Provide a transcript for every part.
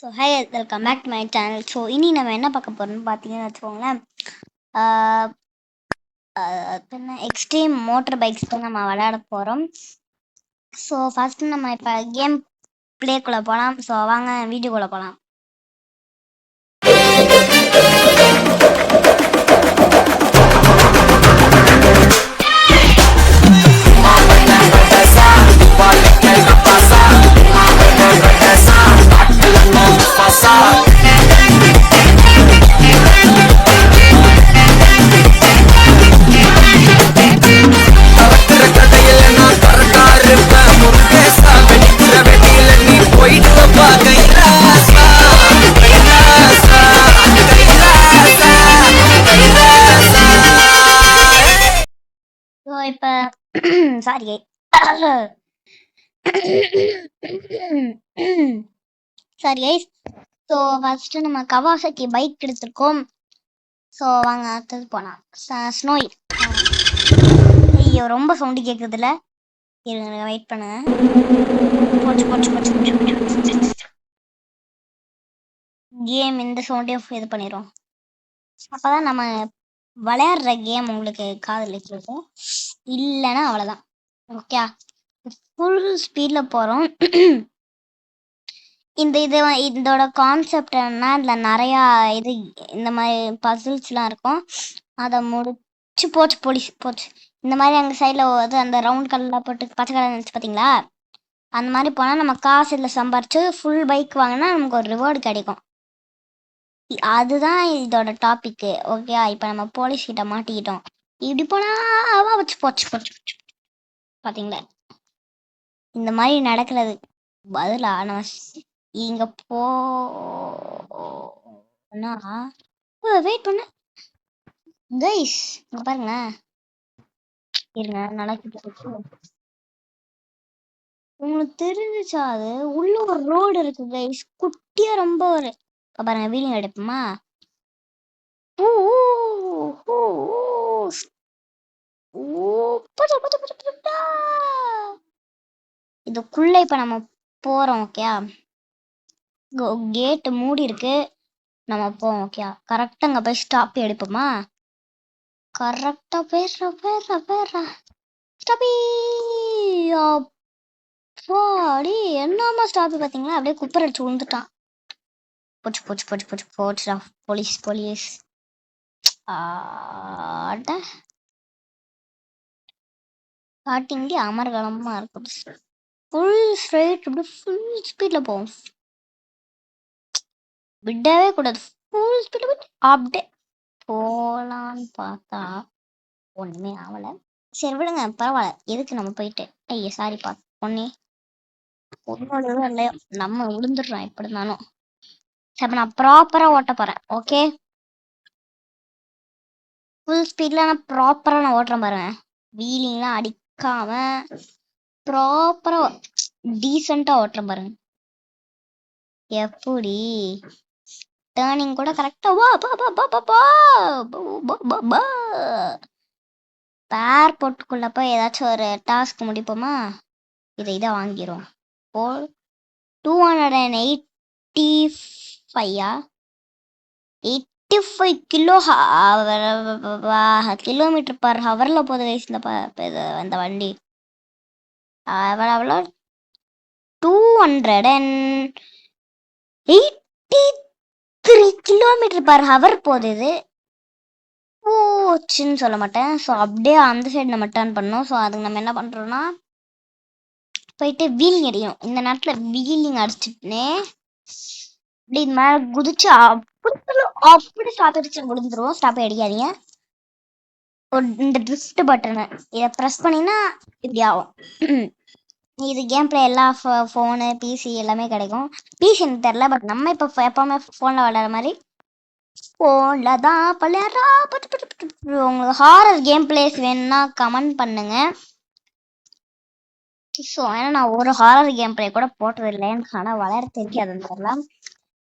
So hi welcome back to my channel. So இனி நம்ம என்ன பார்க்க போகிறோம்னு பார்த்தீங்கன்னு வச்சுக்கோங்களேன். என்ன எக்ஸ்ட்ரீம் மோட்டர் பைக்ஸ் தான் நம்ம விளையாட போகிறோம். ஸோ ஃபஸ்ட்டு நம்ம இப்போ கேம் ப்ளேக்குள்ளே போகலாம். ஸோ வாங்க வீடியோக்குள்ளே போகலாம். ஸோ இப்போ sorry sorry guys. So first நம்ம கவாசாக்கி பைக் எடுத்திருக்கோம். ஸோ வாங்க அடுத்தது போகலாம். ஸ்னோய். ஐயோ ரொம்ப சவுண்டு கேட்குதுல்ல, இருங்க வெயிட் பண்ணுங்க. போச்சு போச்சு போச்சு போச்சு. கேம் இந்த சவுண்டையும் இது பண்ணிடும். அப்போதான் நம்ம விளையாடுற கேம் உங்களுக்கு காதில் கேட்கும். இல்லைன்னா அவ்வளோதான். ஓகே, ஃபுல் ஸ்பீடில் போகிறோம். இதோட கான்செப்ட் என்ன, இதில் நிறையா இது இந்த மாதிரி பசில்ஸ்லாம் இருக்கும். அதை முடிச்சு போச்சு போலீஸ் போச்சு. இந்த மாதிரி எங்கள் சைடில் வந்து அந்த ரவுண்ட் கலரில் போட்டு பச்சை கலர் நினச்சி பார்த்தீங்களா, அந்த மாதிரி போனால் நம்ம காசு இதில் சம்பாரிச்சு ஃபுல் பைக் வாங்கினா நமக்கு ஒரு ரிவார்டு கிடைக்கும். அதுதான் இதோட டாபிக்கு. ஓகே, இப்போ நம்ம போலீஸ் கிட்ட மாட்டிக்கிட்டோம். இப்படி போனால் வச்சு போச்சு போச்சு போச்சு. பார்த்தீங்களா, இந்த மாதிரி நடக்கிறது பதிலா நம்ம இங்கே போனா வெயிட் பண்ண கைஸ், இங்கே பாருங்களேன். இருங்க நடக்குது. உங்களுக்கு தெரிஞ்சிச்சா, அது உள்ள ஒரு ரோடு இருக்கு கைஸ், குட்டியா ரொம்ப. ஒரு பாருங்க, வீலிங் எடுப்போமா. இதுக்குள்ள இப்ப நம்ம போறோம். ஓகே, கேட் மூடி இருக்கு, நம்ம போவோம். ஓகே, கரெக்டா அங்க போய் ஸ்டாப் எடுப்போமா. கரெக்டா பேர்றா ஸ்டாப்பி. அடி என்னமா ஸ்டாப் பாத்தீங்களா, அப்படியே குப்பர் அடிச்சு விழுந்துட்டான். போச்சு போச்சு போச்சு போச்சு போச்சுடா. Police police. ஸ்டார்டிங்லேயே அமர்கலமா இருக்கும். ஃபுல் ஸ்ட்ரைட் அப்படி ஃபுல் ஸ்பீட்ல போவோம். விடவே கூடாது. ஃபுல் ஸ்பீட்ல போய் அப்படியே போலான்னு பார்த்தா ஒண்ணுமே ஆகல. சரி விடுங்க, பரவாயில்ல. எதுக்கு நம்ம போயிட்டு. ஐயா சாரிப்பா பொண்ணே, ஒன்னோட இல்லையோ நம்ம விழுந்துடுறோம் எப்படி இருந்தாலும். சரி, நான் ப்ராப்பரா ஓட்ட போறேன். ஓகே, ஃபுல் ஸ்பீட்ல நான் ப்ராப்பரா நான் ஓட்டுறேன் பாருங்க. வீலிங்லாம் அடிக்காம ப்ராப்பரா டீசெண்டா ஓட்டுறேன் பாருங்க. எப்படி டேர்னிங் கூட கரெக்டா ஏர்போர்ட்டுக்குள்ள போய் ஏதாச்சும் ஒரு டாஸ்க் முடிப்போமா. இதை வாங்கிரும். 285 கிலோமீட்டர் பர் ஹவர்ல போகுது கைஸ் இந்த வண்டி. எவ்வளோ 283 கிலோமீட்டர் பர் ஹவர் போகுது. போச்சுன்னு சொல்ல மாட்டேன். ஸோ அப்படியே அந்த சைடு நம்ம டர்ன் பண்ணோம். ஸோ அதுக்கு நம்ம என்ன பண்ணுறோம்னா போயிட்டு வீலிங் அடிக்கணும். இந்த நேரத்தில் வீலிங் அடிச்சுட்டுனே இப்படி இது மேலே குதிச்சு அப்படி ஸ்டாப் அடிச்சு விழுந்துருவோம். ஸ்டாப் அடிக்காதீங்க. இந்த ட்ரிஃப்ட் பட்டனை இதை ப்ரெஸ் பண்ணினா இப்படி ஆகும். இது கேம் பிளே எல்லா ஃபோனு பிசி எல்லாமே கிடைக்கும். பிசி எனக்கு தெரில, பட் நம்ம இப்போ எப்போவுமே ஃபோனில் விளையாடுற மாதிரி ஃபோனில் தான் விளையாடுறா. உங்களுக்கு ஹாரர் கேம் பிளேஸ் வேணும்னா கமெண்ட் பண்ணுங்க. ஸோ ஏன்னா நான் ஒரு ஹாரர் கேம் பிளே கூட போட்டது இல்லைன்னு, ஆனால் விளையாட தெரியாதுன்னு தெரியலாம்.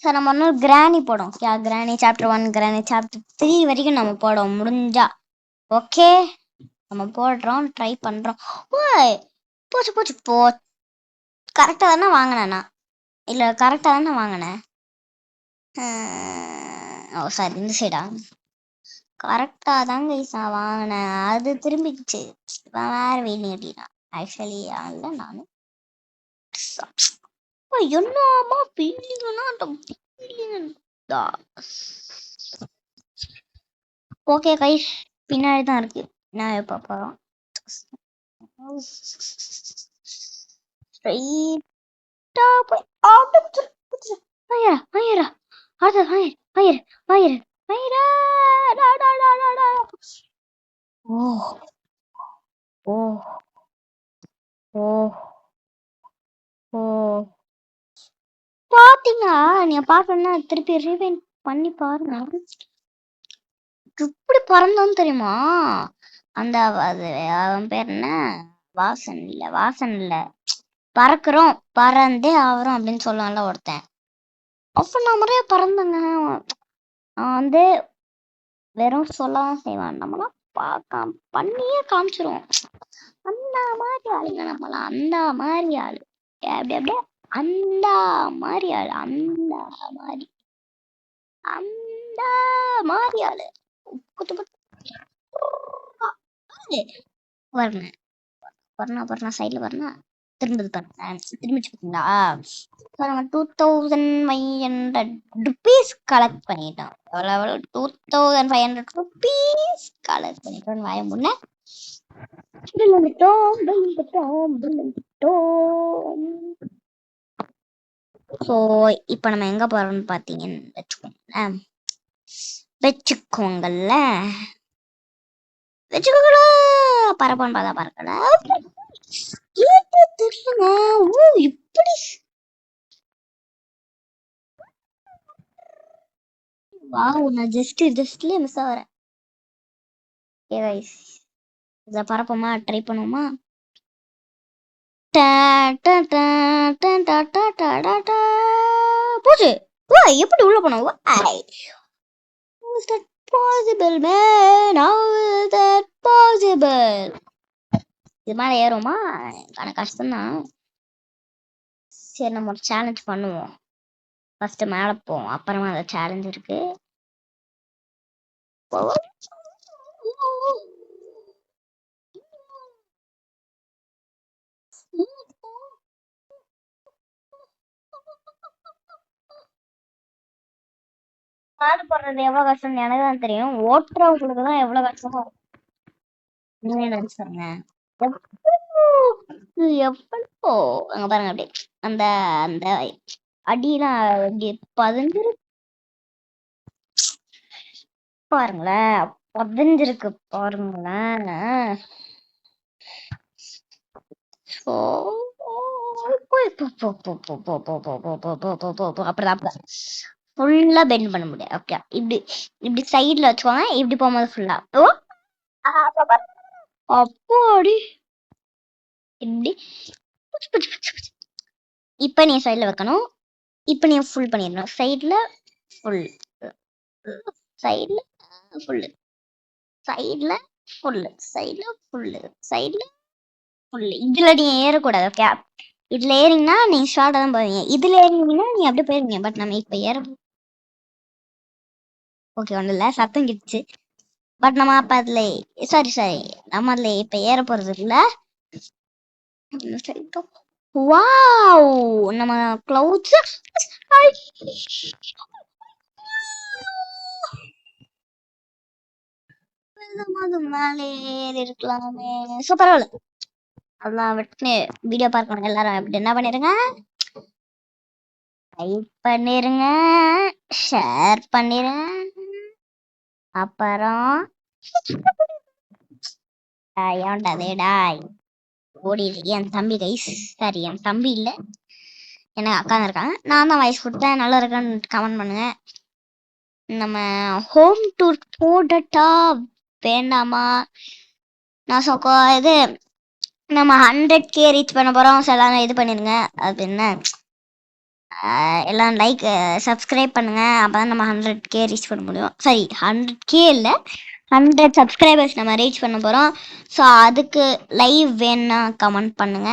ஸோ நம்ம இன்னும் கிராணி போடும். கிராணி சாப்டர் 1 கிராணி சாப்டர் 3 வரைக்கும் நம்ம போடுவோம் முடிஞ்சா. ஓகே, நம்ம போடுறோம், ட்ரை பண்ணுறோம். ஓய் போச்சு போச்சு கரெக்டாக தானே வாங்கினேண்ணா. இல்லை கரெக்டாக தானே வாங்கினேன். ஓ சாரி, இந்த சைடா? கரெக்டா தான் கைஸ் நான் வாங்கினேன், அது திரும்பிச்சு. வேற வெயிட் கட்டினா ஆக்சுவலி இல்லை நான். என்னமா ஃபீலிங்னா அந்த ஃபீலிங் தான். ஓகே கைஸ், பின்னாடி தான் இருக்கு. நான் எப்போ போகிறோம் ஸ்ட்ரைட்டா போய் ஆயிரா ஆயிரா அது ஆயிர ஆயிர ஆயிர ஆயிரா. ஓ ஓ ஓ ஓ பாத்தீங்களா? நீங்க பாக்கணும்னா திருப்பி ரீவைண்ட் பண்ணி பாருங்க. எப்படி பறந்தோன்னு தெரியுமா? அந்த அது அவன் பேர் என்ன, வாசன் இல்ல பறக்குறோம் பறந்தே ஆவறோம் அப்படின்னு சொல்லுவான்ல ஒருத்தன். அப்ப நான் முறைய பறந்தேங்க. நான் வந்து வெறும் சொல்லதான் செய்வான், நம்மளாம் பார்க்க பண்ணியே காமிச்சிருவோம். அந்த மாதிரி ஆளுங்க நம்மளாம், அந்த மாதிரி ஆளு. அப்படி அப்படியே அந்த மாதிரி ஆளு, அந்த மாதிரி அந்த மாதிரி ஆளு. குத்து குத்து வரணும் வரணும் வரணும் சைடில் வரணும். திரும்பி திரும்பிச்சு பார்த்தீங்களா? 2500 ருபீஸ் கலெக்ட் பண்ணிட்டோம். எவ்வளோ? 2500 ருபீஸ் கலெக்ட் பண்ணிட்டோம். வாய முன்ன ஸோ இப்போ நம்ம எங்க போறோம்னு பார்த்தீங்கன்னு வச்சுக்கோங்கல்ல பரப்பான்னு பார்த்தா பறக்கல தெரியலங்க. ஓ இப்படி நான் ஜஸ்ட்லயே மிஸ் ஆகிறேன். இதை பரப்போமா, ட்ரை பண்ணுவோமா? போச்சு. எப்படி உள்ள போனோம்? possible man, how is that possible? இது மேலே ஏறுமா? எனக்கு கஷ்டம்தான். சரி நம்ம ஒரு சேலஞ்ச் பண்ணுவோம். ஃபர்ஸ்ட் மேலே போவோம், அப்புறமா அந்த சேலஞ்ச் இருக்கு. பாடு போடுறது எவ்வளவு கஷ்டம் எனக்கு தான் தெரியும், ஓட்டுறவங்களுக்கு தான் எவ்வளவு கஷ்டமா நீங்க நினைச்சுங்க. எவ்வளோ அங்க பாருங்க, அப்படியே அந்த அந்த அடியெல்லாம் அப்படி பதிஞ்சிரு பாருங்களேன், பதிஞ்சிருக்கு பாருங்களேன். அப்படிதான் ஃபுல்லா பெண்ட் பண்ண முடியாது. ஓகே, இப்படி இப்படி சைட்ல வச்சுக்கோங்க, இப்படி போகும்போது ஃபுல்லா அப்பாடி இப்படி இப்ப நீ சைட்ல வைக்கணும். இப்ப நீ ஃபுல் பண்ணிடணும். சைட்ல ஃபுல், சைட்ல ஃபுல், சைட்ல ஃபுல், சைட்ல ஃபுல், சைட்ல ஃபுல். இதுல நீங்க ஏறக்கூடாது. ஓகே, இதுல ஏறிங்கன்னா நீங்க ஷார்ட்டா தான் போவீங்க. இதுல ஏறினீங்கன்னா நீ அப்படியே போயிருவீங்க. பட் நம்ம இப்ப ஏற ஓகே ஒன்றும் இல்லை, சத்தம் கிட்டுச்சு. பட் நம்ம அப்ப அதுல சாரி நம்ம அதுல இப்ப ஏற போறது இல்ல. வாவ், நம்ம கிளவுட்ஸ் மேலே ஏறி இருக்கலாமே. சோ பரவாயில்ல, அதெல்லாம் விட்டு வீடியோ பார்க்கணும். எல்லாரும் அப்படி என்ன பண்ணிருங்க, லைக் பண்ணிருங்க, ஷேர் பண்ணிருங்க. அப்புறம் டாய் ஓடி என் தம்பி கைஸ், சாரி என் தம்பி இல்ல, எனக்கு அக்கா இருக்காங்க. நான் தான் வாய்ஸ் கொடுத்தேன். நல்லா இருக்கான்னு கமெண்ட் பண்ணுங்க. நம்ம ஹோம் டூர் போடட்டா வேண்டாமா? நான் சொக்கோ இது நம்ம 100K ரீச் பண்ண போறோம். எல்லாரும் இது பண்ணிருங்க. அது என்ன, எல்லாம் லைக் சப்ஸ்கிரைப் பண்ணுங்க. அப்பதான் நம்ம 100K ரீச் பண்ண முடியும். சரி 100K இல்ல, 100 சப்ஸ்கிரைபர்ஸ் நம்ம ரீச் பண்ண போறோம். ஸோ அதுக்கு லைவ் வேணும்னா கமெண்ட் பண்ணுங்க.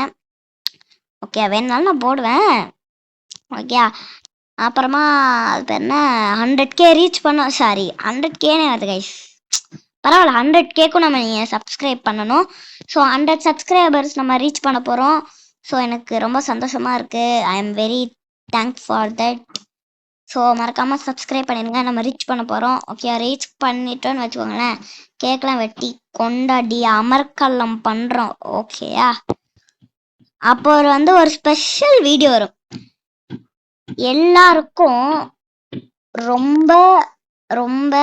ஓகே, வேணுனாலும் நான் போடுவேன். ஓகே, அப்புறமா அது பேர் என்ன 100K ரீச் பண்ணோம். சாரி 100Kனே வருது கைஸ். பரவாயில்ல 100Kக்கும் நம்ம நீங்கள் சப்ஸ்கிரைப் பண்ணணும். ஸோ 100 சப்ஸ்கிரைபர்ஸ் நம்ம ரீச் பண்ண போகிறோம். ஸோ எனக்கு ரொம்ப சந்தோஷமாக இருக்குது. I am very thanks for that. So மறக்காமல் சப்ஸ்கிரைப் பண்ணிடுங்க. நம்ம ரீச் பண்ண போகிறோம். ஓகே, ரீச் பண்ணிட்டோன்னு வச்சுக்கோங்களேன், கேக்கெலாம் வெட்டி கொண்டாடி அமர்க்கல்லம் பண்ணுறோம். ஓகேயா? அப்போ ஒரு ஸ்பெஷல் வீடியோ வரும். எல்லாருக்கும் ரொம்ப ரொம்ப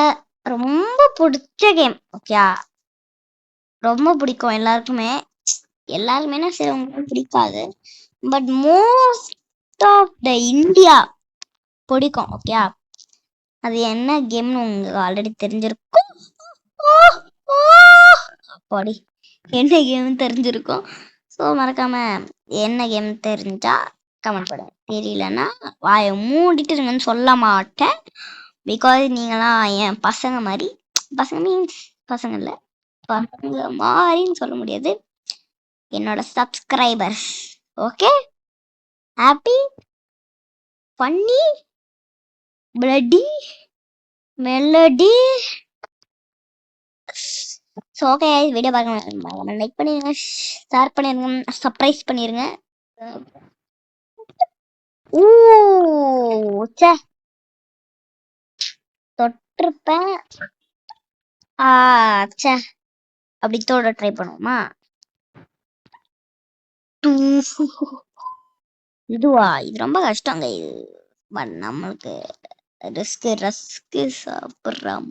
ரொம்ப பிடிச்ச கேம். ஓகே, ரொம்ப பிடிக்கும் எல்லாருக்குமே. எல்லாருமே சரி உங்களுக்கு பிடிக்காது, but most of the India பிடிக்கும். ஓகே, அது என்ன கேம்னு உங்களுக்கு ஆல்ரெடி தெரிஞ்சிருக்கும். அப்படி என்ன கேம் தெரிஞ்சிருக்கும். ஸோ மறக்காம என்ன கேம் தெரிஞ்சா கமெண்ட் பண்ணுங்க. தெரியலன்னா வாயை மூடிட்டு இருங்கன்னு சொல்ல மாட்டேன். பிகாஸ் நீங்களாம் என் பசங்க மாதிரி. பசங்க மீன்ஸ் பசங்க இல்லை, பசங்க மாதிரின்னு சொல்ல முடியாது, என்னோட subscribers. Okay, happy funny bloody melody. So okay, video பார்க்க லைக் பண்ணிடுங்க, ஷேர் பண்ணிடுங்க, சர்ப்ரைஸ் பண்ணிடுங்க. சே தொட்டிருப்பேன். சே அப்படி தோட ட்ரை பண்ணுவோமா? இதுவா? இது ரொம்ப கஷ்டங்க இது. பட் நம்மளுக்கு ரஸ்க்கு சாப்பிட்றோம்.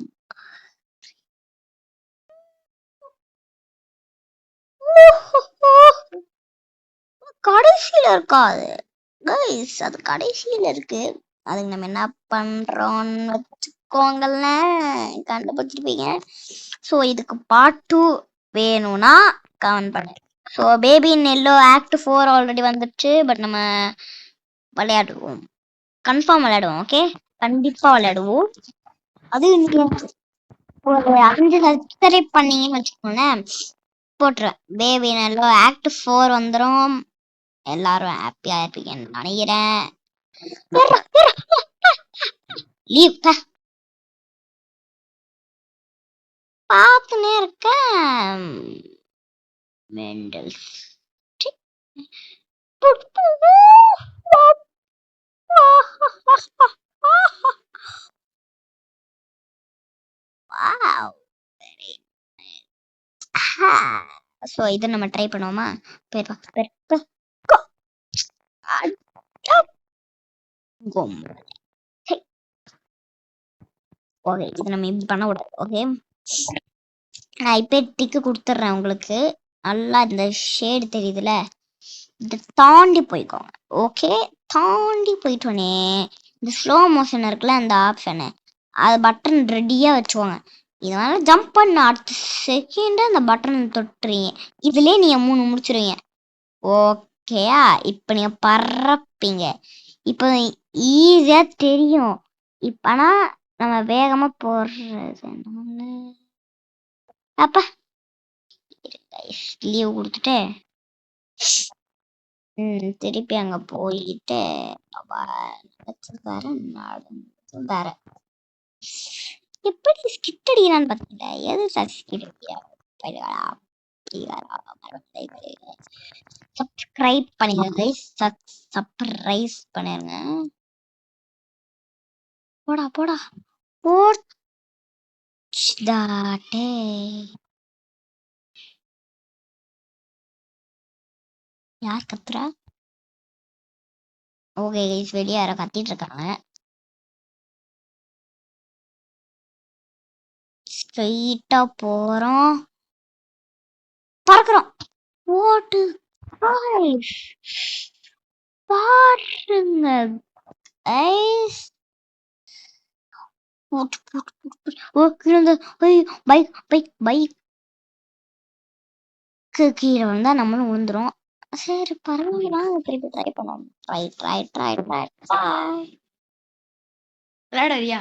கடைசியில இருக்காது கைஸ், அது கடைசியில இருக்கு. அதுக்கு நம்ம என்ன பண்றோம்னு வச்சுக்கோங்களேன், கண்டுபிடிச்சிருப்பீங்க. ஸோ இதுக்கு பார்ட் 2 வேணும்னா கமெண்ட் பண்ணுங்க. ஸோ பேபி இன் எல்லோ ஆக்ட் 4 ஆல்ரெடி வந்துடுச்சு. பட் நம்ம விளையாடுவோம், கன்ஃபார்ம் விளையாடுவோம். ஓகே, கண்டிப்பா விளையாடுவோம். அது நீங்க ஒரு 5 சப்ஸ்கிரைப் பண்ணீங்கன்னு வச்சுக்கோங்களேன், போட்டுருவேன். பேபி இன் எல்லோ ஆக்ட் 4 வந்துடும். எல்லாரும் ஹாப்பியா இருப்பீங்கன்னு நினைக்கிறேன். லீவ் பார்த்துனே இருக்கேன். மெண்டல்ஸ் ஸோ இதை நம்ம ட்ரை பண்ணுவோமா? ஓகே, இது நம்ம இப்படி பண்ண கூடாது. ஓகே, நான் இப்போ டிக்கு கொடுத்துட்றேன் உங்களுக்கு. நல்லா இந்த ஷேடு தெரியுதுல, இதை தாண்டி போய்க்கோங்க. ஓகே, தாண்டி போயிட்டோன்னே இந்த ஸ்லோ மோஷன் இருக்குல்ல, அந்த ஆப்ஷனு, அது பட்டன் ரெடியாக வச்சுக்கோங்க. இதனால ஜம்ப் பண்ண அடுத்த செகண்ட் அந்த பட்டன் தொட்டுறீங்க. இதுலேயே நீங்கள் 3 முடிச்சிருவீங்க. ஓகேயா? இப்போ நீங்கள் பறப்பீங்க. இப்போ ஈஸியாக தெரியும். இப்போ ஆனால் நம்ம வேகமாக போடுறது அப்பா லீவ் கொடுத்துட்டு திருப்பி அங்கே போயிட்டு வேற எப்படி ஸ்கிட் அடிக்கிறான்னு பார்த்தீங்களா? எது ஸ்கிட் சப்ஸ்கிரைப் பண்ணிடுங்க, சப்ஸ்கிரைப் பண்ணிருங்க. போடா போடா போடாட்டே. யார் கத்துறா? ஓகே கைஸ், வெளியே யாரோ கத்திட்டு இருக்காங்க. ஸ்ட்ரெயிட்டா போறோம், பறக்குறோம். ஓட்டு பாருங்க ஐஸ். பைக்கு கீழே வந்தா நம்மளும் விழுந்துரும். சரி பரவாயில்ல, திருப்பி ட்ரை பண்ணுவோம். ட்ரை விளையாடுறியா?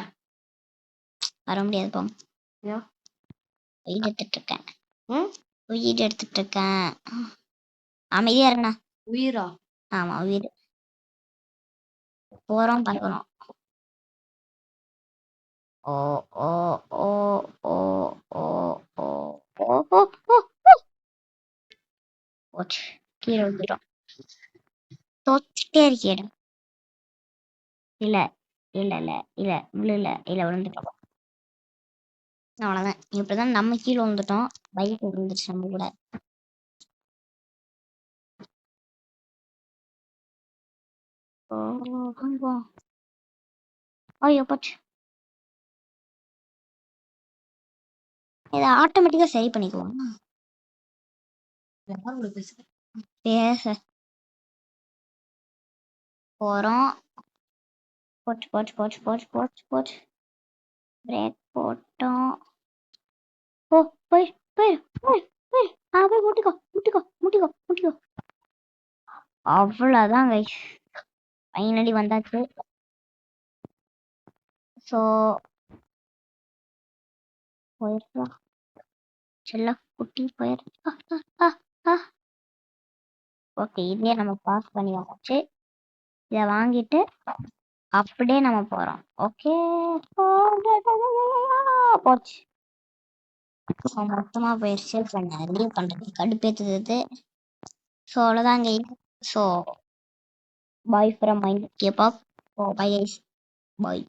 வர முடியாது போங்க. வீடு எடுத்துட்டு இருக்கேன். வீடு எடுத்துட்டு இருக்கேன். அமைதியா இருக்கண்ணா. உயிரா? ஆமா உயிர். போறோம் பறக்கணும். ஓ ஓ ஓ ஓ ஓ ஓ ஓ ஓ ஓ போச்சு. கீழே விழுந்துட்டோம். தோச்சிட்டே இருக்கேன். இல்ல இல்ல இல்ல இல்ல விழுல இல்ல விழுந்துட்டோம். அவ்வளவுதான். இப்படிதான் நம்ம கீழே விழுந்துட்டோம். பைக் விழுந்துச்சு நம்ம கூட. ஓ ஓ, ஐயோ போச்சு. இதை ஆட்டோமேட்டிக்கா சரி பண்ணிக்குவோம். பேச போறோம். போச்சு போச்சு போச்சு போச்சு போச்சு போச்சு. பிரேக் போட்டோம். ஓ போய் போய் போய் போய் போய் முட்டிக்கோ முட்டிக்கோ முட்டிக்கோ முட்டிக்கோ. அவ்வளோதான் கைஸ். ஃபைனலி வந்தாச்சு. ஸோ போயிடலாம். செல்ல குட்டி போயிடுச்சு. ஓகே, இதே நம்ம பாஸ் பண்ணி வந்தாச்சு. இதை வாங்கிட்டு அப்படியே நம்ம போறோம். ஓகே போச்சு. மொத்தமா போயிடுச்சு. நிறைய பண்றது கடுப்பேத்துது. ஸோ அவ்வளோதாங்க. So bye from mind cap up. Bye guys. Bye.